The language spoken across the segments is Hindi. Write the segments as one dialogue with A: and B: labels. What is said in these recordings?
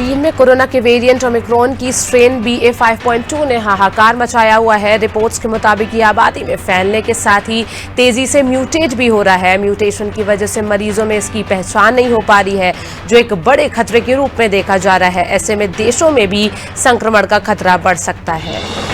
A: चीन में कोरोना के वेरिएंट ओमिक्रॉन की स्ट्रेन BA.5.2 ने हाहाकार मचाया हुआ है। रिपोर्ट्स के मुताबिक ये आबादी में फैलने के साथ ही तेजी से म्यूटेट भी हो रहा है। म्यूटेशन की वजह से मरीजों में इसकी पहचान नहीं हो पा रही है, जो एक बड़े खतरे के रूप में देखा जा रहा है। ऐसे में देशों में भी संक्रमण का खतरा बढ़ सकता है।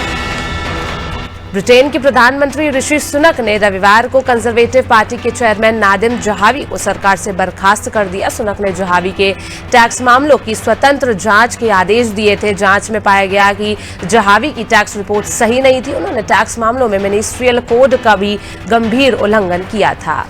A: ब्रिटेन के प्रधानमंत्री ऋषि सुनक ने रविवार को कंजर्वेटिव पार्टी के चेयरमैन नादिम जहावी को सरकार से बर्खास्त कर दिया। सुनक ने जहावी के टैक्स मामलों की स्वतंत्र जांच के आदेश दिए थे। जांच में पाया गया कि जहावी की टैक्स रिपोर्ट सही नहीं थी। उन्होंने टैक्स मामलों में मिनिस्ट्रियल कोड का भी गंभीर उल्लंघन किया था।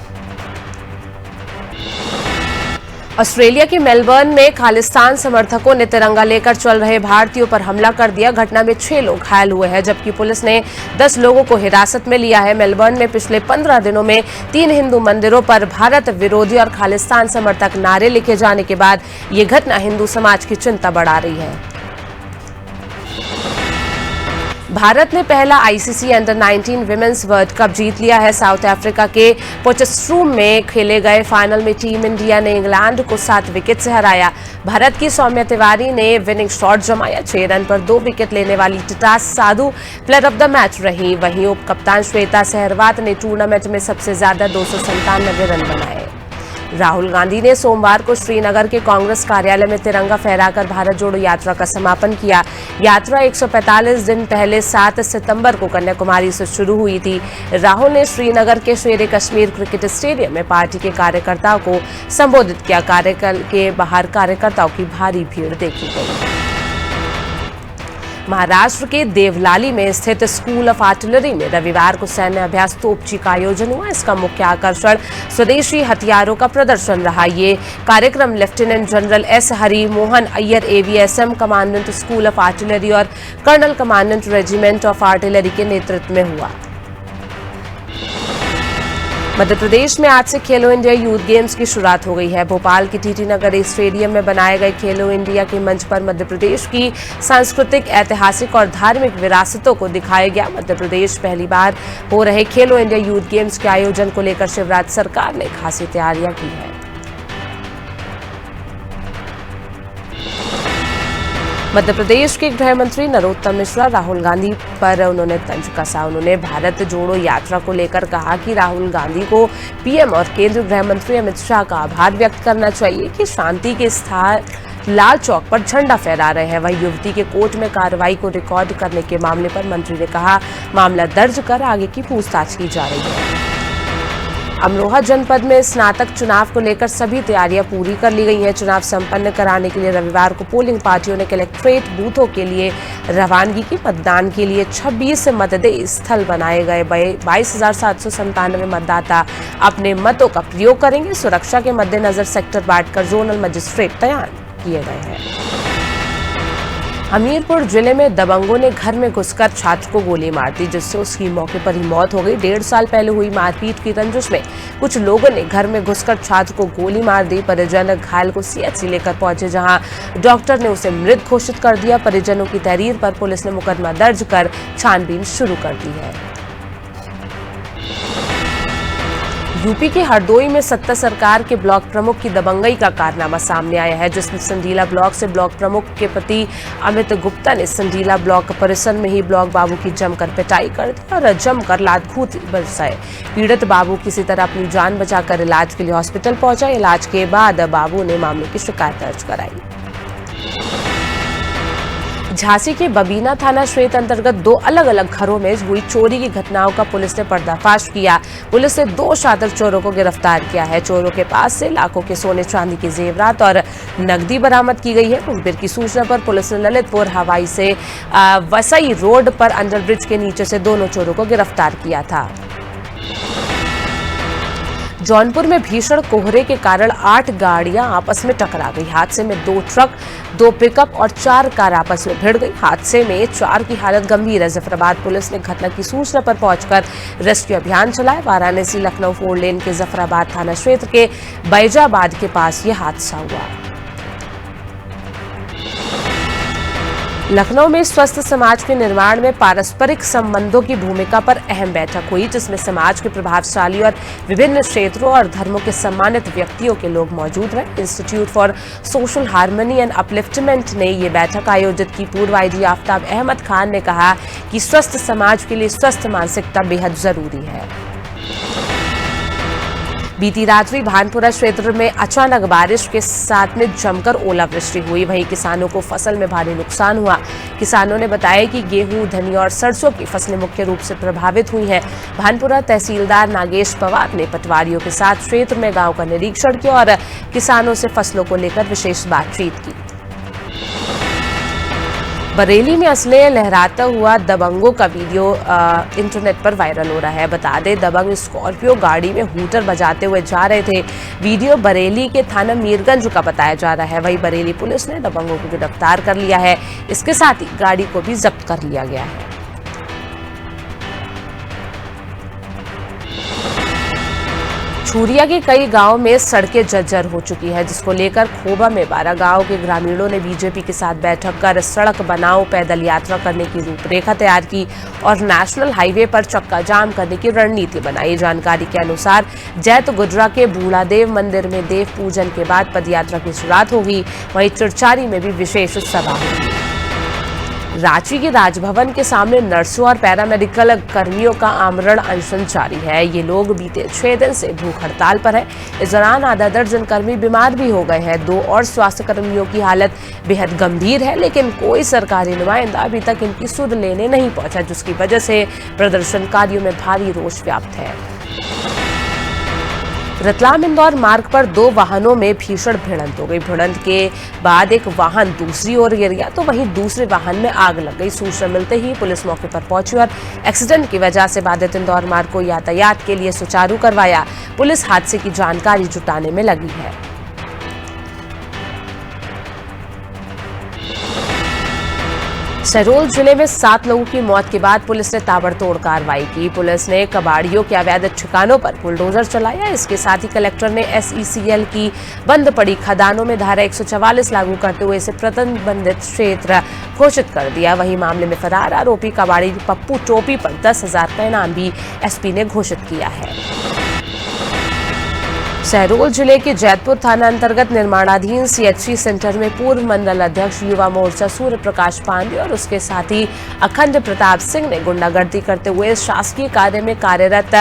A: ऑस्ट्रेलिया के मेलबर्न में खालिस्तान समर्थकों ने तिरंगा लेकर चल रहे भारतीयों पर हमला कर दिया। घटना में 6 लोग घायल हुए हैं, जबकि पुलिस ने 10 लोगों को हिरासत में लिया है। मेलबर्न में पिछले 15 दिनों में 3 हिंदू मंदिरों पर भारत विरोधी और खालिस्तान समर्थक नारे लिखे जाने के बाद ये घटना हिंदू समाज की चिंता बढ़ा रही है। भारत ने पहला ICC under nineteen women's world cup जीत लिया है। साउथ अफ्रीका के पोचेस्ट्रूम में खेले गए फाइनल में टीम इंडिया ने इंग्लैंड को 7 विकेट से हराया। भारत की सौम्या तिवारी ने विनिंग शॉट जमाया। 6 रन पर 2 विकेट लेने वाली टिटास साधु प्लेयर ऑफ द मैच रही। वहीं उप कप्तान श्वेता सहरवात ने टूर्नामेंट में सबसे ज्यादा 297 रन बनाए। राहुल गांधी ने सोमवार को श्रीनगर के कांग्रेस कार्यालय में तिरंगा फहराकर भारत जोड़ो यात्रा का समापन किया। यात्रा 145 दिन पहले 7 सितंबर को कन्याकुमारी से शुरू हुई थी। राहुल ने श्रीनगर के शेर कश्मीर क्रिकेट स्टेडियम में पार्टी के कार्यकर्ताओं को संबोधित किया। कार्यक्रम के बाहर कार्यकर्ताओं की भारी भीड़ देखी गई। महाराष्ट्र के देवलाली में स्थित स्कूल ऑफ आर्टिलरी में रविवार को सैन्य अभ्यास तोपची का आयोजन हुआ। इसका मुख्य आकर्षण स्वदेशी हथियारों का प्रदर्शन रहा। ये कार्यक्रम lieutenant general S Hari Mohan Iyer AVSM commandant school of artillery और colonel commandant regiment of artillery के नेतृत्व में हुआ। मध्य प्रदेश में आज से खेलो इंडिया यूथ गेम्स की शुरुआत हो गई है। भोपाल के TT नगर स्टेडियम में बनाए गए खेलो इंडिया के मंच पर मध्य प्रदेश की सांस्कृतिक, ऐतिहासिक और धार्मिक विरासतों को दिखाया गया। मध्य प्रदेश पहली बार हो रहे खेलो इंडिया यूथ गेम्स के आयोजन को लेकर शिवराज सरकार ने खासी तैयारियां की है। मध्य प्रदेश के गृह मंत्री नरोत्तम मिश्रा राहुल गांधी पर उन्होंने तंज कसा। उन्होंने भारत जोड़ो यात्रा को लेकर कहा कि राहुल गांधी को PM और केंद्रीय गृह मंत्री अमित शाह का आभार व्यक्त करना चाहिए कि शांति के स्थान लाल चौक पर झंडा फहरा रहे हैं। वही युवती के कोर्ट में कार्रवाई को रिकॉर्ड करने के मामले पर मंत्री ने कहा, मामला दर्ज कर आगे की पूछताछ की जा रही है। अमरोहा जनपद में स्नातक चुनाव को लेकर सभी तैयारियां पूरी कर ली गई हैं। चुनाव संपन्न कराने के लिए रविवार को पोलिंग पार्टियों ने कलेक्ट्रेट बूथों के लिए रवानगी की। मतदान के लिए 26 मतदेय स्थल बनाए गए। 22,797 मतदाता अपने मतों का प्रयोग करेंगे। सुरक्षा के मद्देनजर सेक्टर बांटकर जोनल मजिस्ट्रेट तैनात किए गए हैं। हमीरपुर जिले में दबंगों ने घर में घुसकर छात्र को गोली मार दी, जिससे उसकी मौके पर ही मौत हो गई। 1.5 साल पहले हुई मारपीट की रंजिश में कुछ लोगों ने घर में घुसकर छात्र को गोली मार दी। परिजन घायल को CHC लेकर पहुंचे, जहां डॉक्टर ने उसे मृत घोषित कर दिया। परिजनों की तहरीर पर पुलिस ने मुकदमा दर्ज कर छानबीन शुरू कर दी है। यूपी के हरदोई में सत्ता सरकार के ब्लॉक प्रमुख की दबंगई का कारनामा सामने आया है, जिसमें संडीला ब्लॉक से ब्लॉक प्रमुख के पति अमित गुप्ता ने संडीला ब्लॉक परिसर में ही ब्लॉक बाबू की जमकर पिटाई कर दी और जमकर लात-घूंट बरसाए। पीड़ित बाबू किसी तरह अपनी जान बचाकर इलाज के लिए हॉस्पिटल पहुंचा। इलाज के बाद बाबू ने मामले की शिकायत दर्ज कराई। झांसी के बबीना थाना क्षेत्र अंतर्गत 2 अलग-अलग घरों में हुई चोरी की घटनाओं का पुलिस ने पर्दाफाश किया। पुलिस ने 2 शातिर चोरों को गिरफ्तार किया है। चोरों के पास से लाखों के सोने चांदी के जेवरात और नकदी बरामद की गई है। मुखबिर की सूचना पर पुलिस ने ललितपुर हवाई से वसई रोड पर अंडरब्रिज के नीचे से दोनों चोरों को गिरफ्तार किया था। जौनपुर में भीषण कोहरे के कारण 8 गाड़ियां आपस में टकरा गई। हादसे में 2 ट्रक, 2 पिकअप और 4 कार आपस में भिड़ गई। हादसे में 4 की हालत गंभीर है। जफराबाद पुलिस ने घटना की सूचना पर पहुंचकर रेस्क्यू अभियान चलाया। वाराणसी लखनऊ 4 लेन के जफराबाद थाना क्षेत्र के बैजाबाद के पास यह हादसा हुआ। लखनऊ में स्वस्थ समाज के निर्माण में पारस्परिक संबंधों की भूमिका पर अहम बैठक हुई, जिसमें समाज के प्रभावशाली और विभिन्न क्षेत्रों और धर्मों के सम्मानित व्यक्तियों के लोग मौजूद रहे। Institute for social harmony and upliftment ने ये बैठक आयोजित की। पूर्व आईजी आफ्ताब अहमद खान ने कहा कि स्वस्थ समाज के लिए स्वस्थ मानसिकता बेहद जरूरी है। बीती रात्रि भानपुरा क्षेत्र में अचानक बारिश के साथ में जमकर ओलावृष्टि हुई। वहीं किसानों को फसल में भारी नुकसान हुआ। किसानों ने बताया कि गेहूं, धनिया और सरसों की फसलें मुख्य रूप से प्रभावित हुई हैं। भानपुरा तहसीलदार नागेश पवार ने पटवारियों के साथ क्षेत्र में गांव का निरीक्षण किया और किसानों से फसलों को लेकर विशेष बातचीत की। बरेली में असले लहराता हुआ दबंगों का वीडियो इंटरनेट पर वायरल हो रहा है। बता दें, दबंग स्कॉर्पियो गाड़ी में हूटर बजाते हुए जा रहे थे। वीडियो बरेली के थाना मीरगंज का बताया जा रहा है। वहीं बरेली पुलिस ने दबंगों को गिरफ्तार कर लिया है। इसके साथ ही गाड़ी को भी जब्त कर लिया गया है। छूरिया के कई गांवों में सड़कें जर्जर हो चुकी है, जिसको लेकर खोबा में 12 गांव के ग्रामीणों ने बीजेपी के साथ बैठक कर सड़क बनाओ पैदल यात्रा करने की रूपरेखा तैयार की और नेशनल हाईवे पर चक्का जाम करने की रणनीति बनाई। जानकारी के अनुसार जैत गुजरा के बूढ़ादेव मंदिर में देव पूजन के बाद पदयात्रा की शुरुआत होगी। वहीं चिरचारी में भी विशेष सभा होगी। रांची के राजभवन के सामने नर्सों और पैरामेडिकल कर्मियों का आमरण अनशन जारी है। ये लोग बीते 6 दिन से भूख हड़ताल पर है। इस दौरान आधा दर्जन कर्मी बीमार भी हो गए हैं। 2 और स्वास्थ्य कर्मियों की हालत बेहद गंभीर है, लेकिन कोई सरकारी नुमाइंदा अभी तक इनकी सुध लेने नहीं पहुंचा, जिसकी वजह से प्रदर्शनकारियों में भारी रोष व्याप्त है। रतलाम इंदौर मार्ग पर 2 वाहनों में भीषण भिड़ंत हो गई। भिड़ंत के बाद एक वाहन दूसरी ओर गिर गया, तो वहीं दूसरे वाहन में आग लग गई। सूचना मिलते ही पुलिस मौके पर पहुंची और एक्सीडेंट की वजह से बाधित इंदौर मार्ग को यातायात के लिए सुचारू करवाया। पुलिस हादसे की जानकारी जुटाने में लगी है। शहडोल जिले में 7 लोगों की मौत के बाद पुलिस ने ताबड़तोड़ कार्रवाई की। पुलिस ने कबाड़ियों के अवैध ठिकानों पर बुलडोजर चलाया। इसके साथ ही कलेक्टर ने SECL की बंद पड़ी खदानों में धारा 144 लागू करते हुए इसे प्रतिबंधित क्षेत्र घोषित कर दिया। वहीं मामले में फरार आरोपी कबाड़ी पप्पू टोपी पर 10,000 का इनाम भी SP ने घोषित किया है। शहडोल जिले के जैतपुर थाना अंतर्गत निर्माणाधीन CHC सेंटर में पूर्व मंडल अध्यक्ष युवा मोर्चा सूर्य प्रकाश पांडे और उसके साथी अखंड प्रताप सिंह ने गुंडागर्दी करते हुए शासकीय कार्य में कार्यरत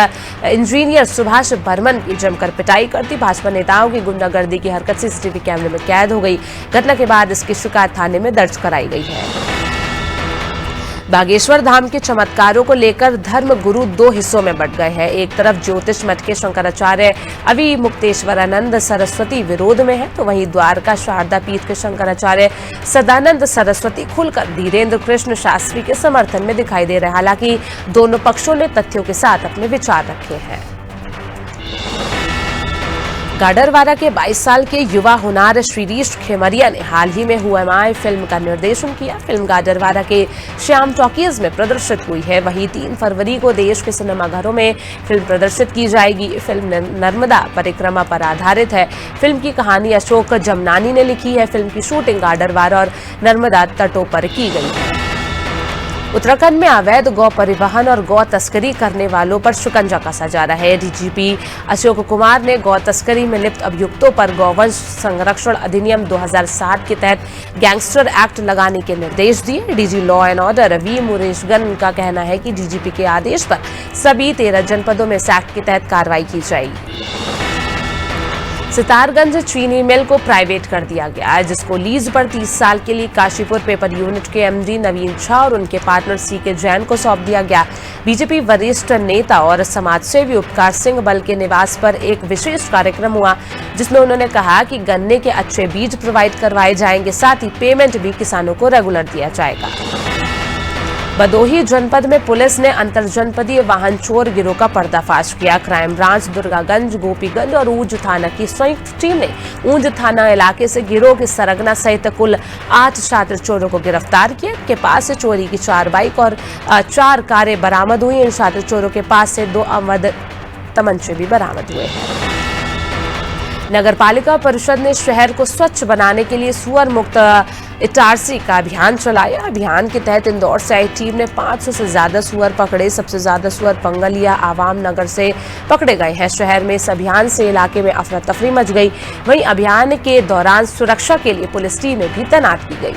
A: इंजीनियर सुभाष बर्मन की जमकर पिटाई कर दी। भाजपा नेताओं की गुंडागर्दी की हरकत CCTV कैमरे में कैद हो गई। घटना के बाद इसकी शिकायत थाने में दर्ज कराई गई है। बागेश्वर धाम के चमत्कारों को लेकर धर्म गुरु 2 हिस्सों में बंट गए हैं। एक तरफ ज्योतिष मठ के शंकराचार्य अवि मुक्तेश्वरानंद सरस्वती विरोध में है, तो वहीं द्वारका शारदा पीठ के शंकराचार्य सदानंद सरस्वती खुलकर धीरेन्द्र कृष्ण शास्त्री के समर्थन में दिखाई दे रहे हैं। हालांकि दोनों पक्षों ने तथ्यों के साथ अपने विचार रखे हैं। गाडरवारा के 22 साल के युवा हुनार श्रीरीश खेमरिया ने हाल ही में Who Am I फिल्म का निर्देशन किया। फिल्म गाडरवारा के श्याम टॉकीज में प्रदर्शित हुई है। वहीं 3 फरवरी को देश के सिनेमाघरों में फिल्म प्रदर्शित की जाएगी। फिल्म नर्मदा परिक्रमा पर आधारित है। फिल्म की कहानी अशोक जमनानी ने लिखी है। फिल्म की शूटिंग गाडरवारा और नर्मदा तटों पर की गई है। उत्तराखंड में अवैध गौ परिवहन और गौ तस्करी करने वालों पर शिकंजा कसा जा रहा है। DGP अशोक कुमार ने गौ तस्करी में लिप्त अभियुक्तों पर गौवंश संरक्षण अधिनियम 2007 के तहत गैंगस्टर एक्ट लगाने के निर्देश दिए। DG law and order V मुरेशगन का कहना है कि DGP के आदेश पर सभी 13 जनपदों में इस एक्ट के तहत कार्रवाई की जाएगी। सितारगंज चीनी मिल को प्राइवेट कर दिया गया है, जिसको लीज पर 30 साल के लिए काशीपुर पेपर यूनिट के MD नवीन झा और उनके पार्टनर CK जैन को सौंप दिया गया। बीजेपी वरिष्ठ नेता और समाजसेवी उपकार सिंह बल के निवास पर एक विशेष कार्यक्रम हुआ, जिसमें उन्होंने कहा कि गन्ने के अच्छे बीज प्रोवाइड करवाए जाएंगे, साथ ही पेमेंट भी किसानों को रेगुलर दिया जाएगा। भदोही जनपद में पुलिस ने अंतरजनपदीय वाहन चोर गिरोह का पर्दाफाश किया। क्राइम ब्रांच दुर्गागंज, गोपीगंज और ऊंज थाना की संयुक्त टीम ने ऊंज थाना इलाके से गिरोह के सरगना सहित कुल 8 छात्र चोरों को गिरफ्तार किया। इनके पास से चोरी की 4 बाइक और 4 कारें बरामद हुई। इन छात्र चोरों के पास से 2 अवैध तमंचे भी बरामद हुए हैं। नगर पालिका परिषद ने शहर को स्वच्छ बनाने के लिए सुअर मुक्त इटारसी का अभियान चलाया। अभियान के तहत इंदौर से आई टीम ने 500 से ज्यादा सुअर पकड़े। सबसे ज्यादा सुअर पंगलिया आवाम नगर से पकड़े गए हैं। शहर में इस अभियान से इलाके में अफरा तफरी मच गई। वहीं अभियान के दौरान सुरक्षा के लिए पुलिस टीमें भी तैनात की गई।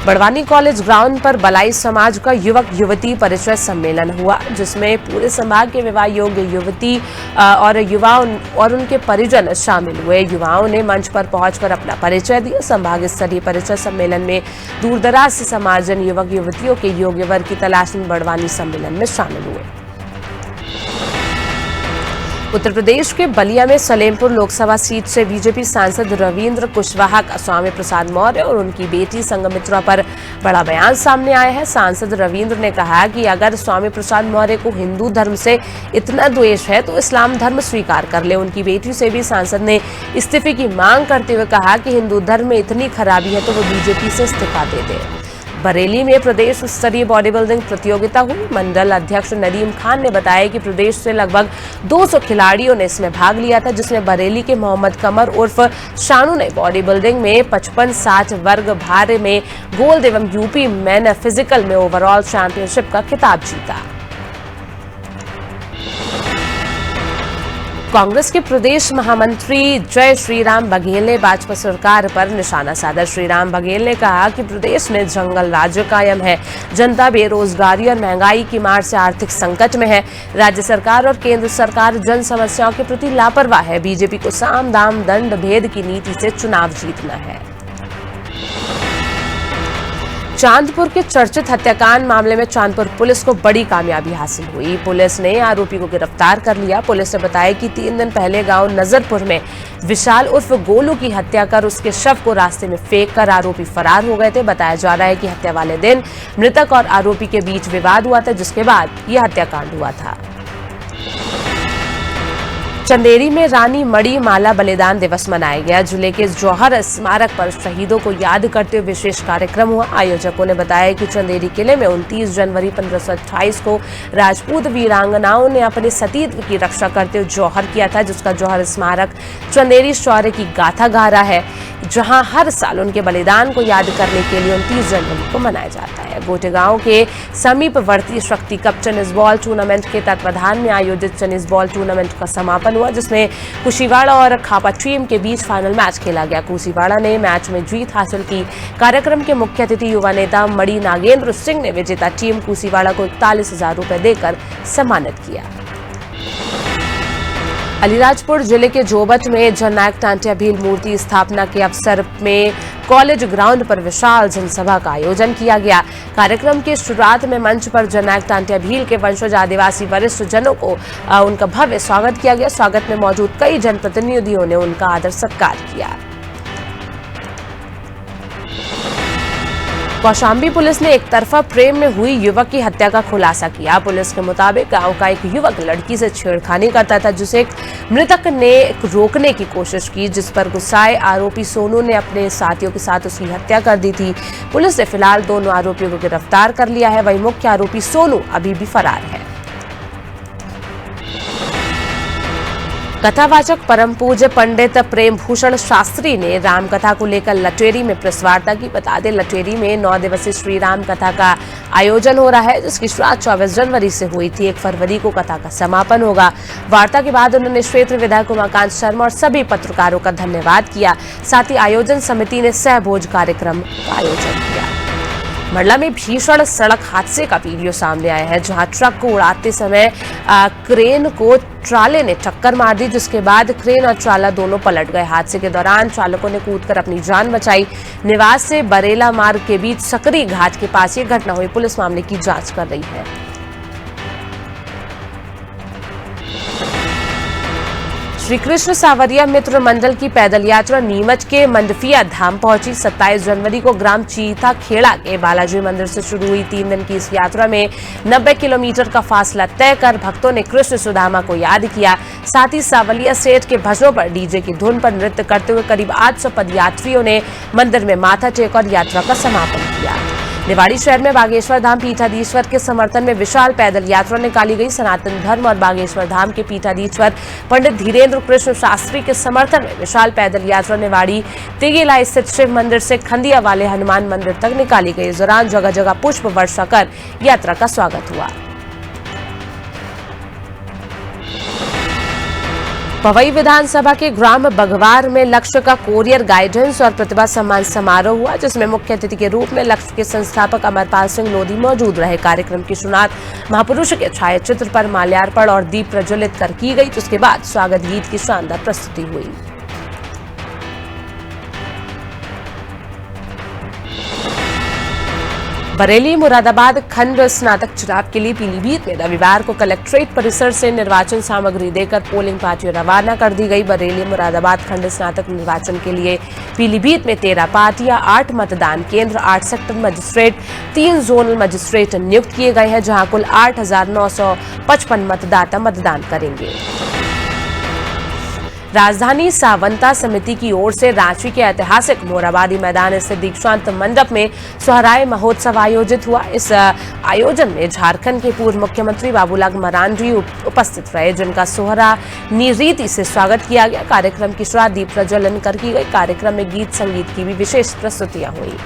A: बड़वानी कॉलेज ग्राउंड पर बलाई समाज का युवक युवती परिचय सम्मेलन हुआ, जिसमें पूरे संभाग के विवाह योग्य युवती और युवाओं और उनके परिजन शामिल हुए। युवाओं ने मंच पर पहुंचकर अपना परिचय दिया। संभाग स्तरीय परिचय सम्मेलन में दूरदराज से समाजन युवक युवतियों के योग्य वर्ग की तलाश में बड़वानी सम्मेलन में शामिल हुए। उत्तर प्रदेश के बलिया में सलेमपुर लोकसभा सीट से बीजेपी सांसद रविंद्र कुशवाहा का स्वामी प्रसाद मौर्य और उनकी बेटी संघमित्रा पर बड़ा बयान सामने आया है। सांसद रविंद्र ने कहा कि अगर स्वामी प्रसाद मौर्य को हिंदू धर्म से इतना द्वेष है तो इस्लाम धर्म स्वीकार कर ले। उनकी बेटी से भी सांसद ने इस्तीफे की मांग करते हुए कहा कि हिंदू धर्म में इतनी खराबी है तो वो बीजेपी से इस्तीफा दे दे। बरेली में प्रदेश स्तरीय बॉडी बिल्डिंग प्रतियोगिता हुई। मंडल अध्यक्ष नदीम खान ने बताया कि प्रदेश से लगभग 200 खिलाड़ियों ने इसमें भाग लिया था, जिसमें बरेली के मोहम्मद कमर उर्फ शानू ने बॉडी बिल्डिंग में 55-60 वर्ग भार में गोल्ड एवं यूपी मैन फिजिकल में ओवरऑल चैंपियनशिप का खिताब जीता। कांग्रेस के प्रदेश महामंत्री जय श्रीराम बघेल ने भाजपा सरकार पर निशाना साधा। श्रीराम बघेल ने कहा कि प्रदेश में जंगल राज्य कायम है। जनता बेरोजगारी और महंगाई की मार से आर्थिक संकट में है। राज्य सरकार और केंद्र सरकार जन समस्याओं के प्रति लापरवाह है। बीजेपी को साम दाम दंड भेद की नीति से चुनाव जीतना है। चांदपुर के चर्चित हत्याकांड मामले में चांदपुर पुलिस को बड़ी कामयाबी हासिल हुई। पुलिस ने आरोपी को गिरफ्तार कर लिया। पुलिस ने बताया कि 3 दिन पहले गांव नजरपुर में विशाल उर्फ गोलू की हत्या कर उसके शव को रास्ते में फेंक कर आरोपी फरार हो गए थे। बताया जा रहा है कि हत्या वाले दिन मृतक और आरोपी के बीच विवाद हुआ था, जिसके बाद यह हत्याकांड हुआ था। चंदेरी में रानी मड़ी माला बलिदान दिवस मनाया गया। जिले के जौहर स्मारक पर शहीदों को याद करते हुए विशेष कार्यक्रम हुआ। आयोजकों ने बताया कि चंदेरी किले में 29 जनवरी 1528 को राजपूत वीरांगनाओं ने अपने सतीत्व की रक्षा करते हुए जौहर किया था, जिसका जौहर स्मारक चंदेरी शौर्य की गाथा गा रहा है, जहां हर साल उनके बलिदान को याद करने के लिए 29 जनवरी को मनाया जाता है। गोटेगांव के समीपवर्ती शक्ति कप टेनिस बॉल टूर्नामेंट के तत्वाधान में आयोजित टेनिस बॉल टूर्नामेंट का समापन हुआ, जिसमें कुशीवाड़ा और खापा टीम के बीच फाइनल मैच खेला गया। कुशीवाड़ा ने मैच में जीत हासिल की। कार्यक्रम के मुख्य अतिथि युवा नेता मड़ी नागेंद्र सिंह ने विजेता टीम कुशीवाड़ा को 41,000 रुपए देकर सम्मानित किया। अलीराजपुर जिले के जोबट में जननायक टांटिया भील मूर्ति स्थापना के अवसर में कॉलेज ग्राउंड पर विशाल जनसभा का आयोजन किया गया। कार्यक्रम की शुरुआत में मंच पर जननायक टांटिया भील के वंशज आदिवासी वरिष्ठ जनों को उनका भव्य स्वागत किया गया। स्वागत में मौजूद कई जनप्रतिनिधियों ने उनका आदर सत्कार किया। कौशाम्बी पुलिस ने एक तरफा प्रेम में हुई युवक की हत्या का खुलासा किया। पुलिस के मुताबिक गांव का एक युवक लड़की से छेड़खानी करता था, जिसे मृतक ने रोकने की कोशिश की, जिस पर गुस्साए आरोपी सोनू ने अपने साथियों के साथ उसकी हत्या कर दी थी। पुलिस ने फिलहाल दोनों आरोपियों को गिरफ्तार कर लिया है। वहीं मुख्य आरोपी सोनू अभी भी फरार है। कथावाचक परम पूज्य पंडित प्रेम भूषण शास्त्री ने रामकथा को लेकर लटेरी में प्रेस वार्ता की। बता दें, लटेरी में 9 दिवसीय श्री राम कथा का आयोजन हो रहा है, जिसकी शुरुआत 24 जनवरी से हुई थी। 1 फरवरी को कथा का समापन होगा। वार्ता के बाद उन्होंने क्षेत्र विधायक उमाकांत शर्मा और सभी पत्रकारों का धन्यवाद किया। साथ ही आयोजन समिति ने सहभोज कार्यक्रम का आयोजन किया। मंडला में भीषण सड़क हादसे का वीडियो सामने आया है, जहां ट्रक को उड़ाते समय क्रेन को ट्राले ने टक्कर मार दी, जिसके बाद क्रेन और ट्राला दोनों पलट गए। हादसे के दौरान चालकों ने कूदकर अपनी जान बचाई। निवास से बरेला मार्ग के बीच सकरी घाट के पास ये घटना हुई। पुलिस मामले की जांच कर रही है। श्री कृष्ण सावरिया मित्र मंडल की पैदल यात्रा नीमच के मंडफिया धाम पहुंची। 27 जनवरी को ग्राम चीथा खेड़ा के बालाजी मंदिर से शुरू हुई 3 दिन की इस यात्रा में 90 किलोमीटर का फासला तय कर भक्तों ने कृष्ण सुदामा को याद किया। साथ ही सावलिया सेठ के भजनों पर डीजे की धुन पर नृत्य करते हुए करीब 800 पदयात्रियों ने मंदिर में माथा टेक और यात्रा का समापन किया। निवाड़ी शहर में बागेश्वर धाम पीठाधीश्वर के समर्थन में विशाल पैदल यात्रा निकाली गई। सनातन धर्म और बागेश्वर धाम के पीठाधीश्वर पंडित धीरेन्द्र कृष्ण शास्त्री के समर्थन में विशाल पैदल यात्रा निवाड़ी तेगेला स्थित शिव मंदिर से खंडिया वाले हनुमान मंदिर तक निकाली गई। इस दौरान जगह जगह पुष्प वर्षा कर यात्रा का स्वागत हुआ। पवई विधानसभा के ग्राम बघवार में लक्ष्य का कोरियर गाइडेंस और प्रतिभा सम्मान समारोह हुआ, जिसमें मुख्य अतिथि के रूप में लक्ष्य के संस्थापक अमरपाल सिंह लोधी मौजूद रहे। कार्यक्रम की शुरुआत महापुरुष के छायाचित्र पर माल्यार्पण और दीप प्रज्वलित कर की गई। उसके बाद स्वागत गीत की शानदार प्रस्तुति हुई। बरेली मुरादाबाद खंड स्नातक चुनाव के लिए पीलीभीत में रविवार को कलेक्ट्रेट परिसर से निर्वाचन सामग्री देकर पोलिंग पार्टियां रवाना कर दी गई। बरेली मुरादाबाद खंड स्नातक निर्वाचन के लिए पीलीभीत में 13 पार्टियां, 8 मतदान केंद्र, 8 सेक्टर मजिस्ट्रेट, 3 जोनल मजिस्ट्रेट नियुक्त किए गए हैं, जहां कुल 8,955 मतदाता मतदान करेंगे। राजधानी सावंता समिति की ओर से रांची के ऐतिहासिक मोराबादी मैदान स्थित दीक्षांत मंडप में सोहराय महोत्सव आयोजित हुआ। इस आयोजन में झारखंड के पूर्व मुख्यमंत्री बाबूलाल मरांडी उपस्थित रहे, जिनका सोहरा नीरीति से स्वागत किया गया। कार्यक्रम की शुरुआत दीप प्रज्वलन कर की गई। कार्यक्रम में गीत संगीत की भी विशेष प्रस्तुतियां हुई।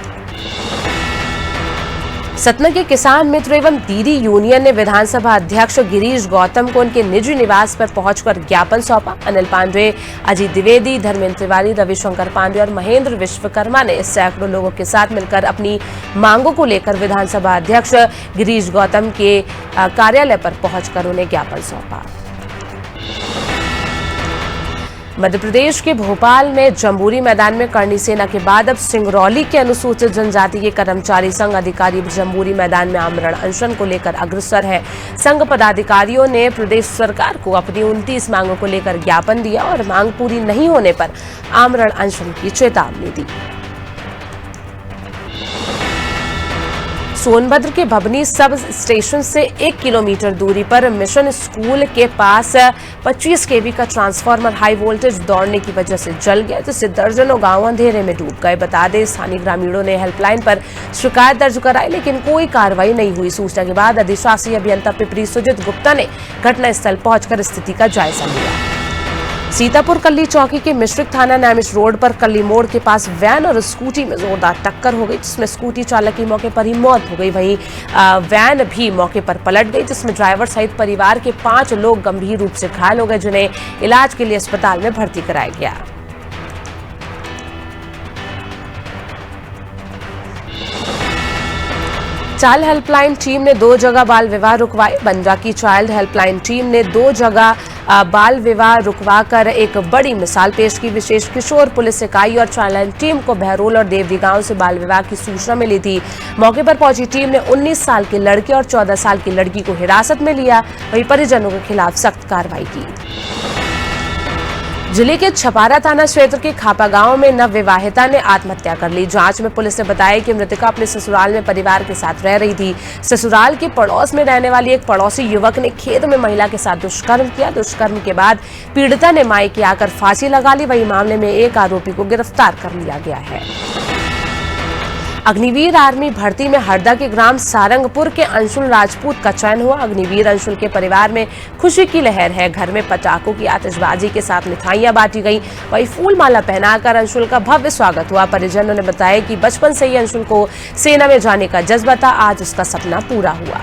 A: सतना के किसान मित्र एवं दीदी यूनियन ने विधानसभा अध्यक्ष गिरीश गौतम को उनके निजी निवास पर पहुंचकर ज्ञापन सौंपा। अनिल पांडे, अजीत द्विवेदी, धर्मेंद्र तिवारी, रविशंकर पांडे और महेंद्र विश्वकर्मा ने सैकड़ों लोगों के साथ मिलकर अपनी मांगों को लेकर विधानसभा अध्यक्ष गिरीश गौतम के कार्यालय पर पहुंचकर उन्हें ज्ञापन सौंपा। मध्य प्रदेश के भोपाल में जम्बूरी मैदान में करनी सेना के बाद अब सिंगरौली के अनुसूचित जनजाति के कर्मचारी संघ अधिकारी जम्बूरी मैदान में आमरण अनशन को लेकर अग्रसर है। संघ पदाधिकारियों ने प्रदेश सरकार को अपनी 29 मांगों को लेकर ज्ञापन दिया और मांग पूरी नहीं होने पर आमरण अनशन की चेतावनी दी। सोनभद्र के भबनी सब स्टेशन से 1 किलोमीटर दूरी पर मिशन स्कूल के पास 25 केवी का ट्रांसफार्मर हाई वोल्टेज दौड़ने की वजह से जल गया, जिससे दर्जनों गांव अंधेरे में डूब गए। बता दें, स्थानीय ग्रामीणों ने हेल्पलाइन पर शिकायत दर्ज कराई, लेकिन कोई कार्रवाई नहीं हुई। सूचना के बाद अधिशासी अभियंता पिपरी सुजित गुप्ता ने घटनास्थल पहुंचकर स्थिति का जायजा लिया। सीतापुर कल्ली चौकी के मिश्रिक थाना नैमिष रोड पर कल्ली मोड़ के पास वैन और स्कूटी में जोरदार टक्कर हो गई, जिसमें स्कूटी चालक की मौके पर ही मौत हो गई। वहीं वैन भी मौके पर पलट गई, जिसमें ड्राइवर सहित परिवार के 5 लोग गंभीर रूप से घायल हो गए, जिन्हें इलाज के लिए अस्पताल में भर्ती कराया गया। चाइल्ड हेल्पलाइन टीम ने 2 जगह बाल विवाह रुकवाए। बंजा की चाइल्ड हेल्पलाइन टीम ने 2 जगह बाल विवाह रुकवाकर एक बड़ी मिसाल पेश की। विशेष किशोर पुलिस इकाई और चाइल्ड टीम को बहरोल और देवरी गांव से बाल विवाह की सूचना मिली थी। मौके पर पहुंची टीम ने 19 साल के लड़के और 14 साल की लड़की को हिरासत में लिया। वहीं परिजनों के खिलाफ सख्त कार्रवाई की। जिले के छपारा थाना क्षेत्र के खापा गांव में नवविवाहिता ने आत्महत्या कर ली। जांच में पुलिस ने बताया कि मृतका अपने ससुराल में परिवार के साथ रह रही थी। ससुराल के पड़ोस में रहने वाली एक पड़ोसी युवक ने खेत में महिला के साथ दुष्कर्म किया। दुष्कर्म के बाद पीड़िता ने मायके आकर फांसी लगा ली। वही मामले में एक आरोपी को गिरफ्तार कर लिया गया है। अग्निवीर आर्मी भर्ती में हरदा के ग्राम सारंगपुर के अंशुल राजपूत का चयन हुआ। अग्निवीर अंशुल के परिवार में खुशी की लहर है। घर में पटाखों की आतिशबाजी के साथ मिठाइयां बांटी गई। वही फूल माला पहनाकर अंशुल का भव्य स्वागत हुआ। परिजनों ने बताया कि बचपन से ही अंशुल को सेना में जाने का जज्बा था। आज उसका सपना पूरा हुआ।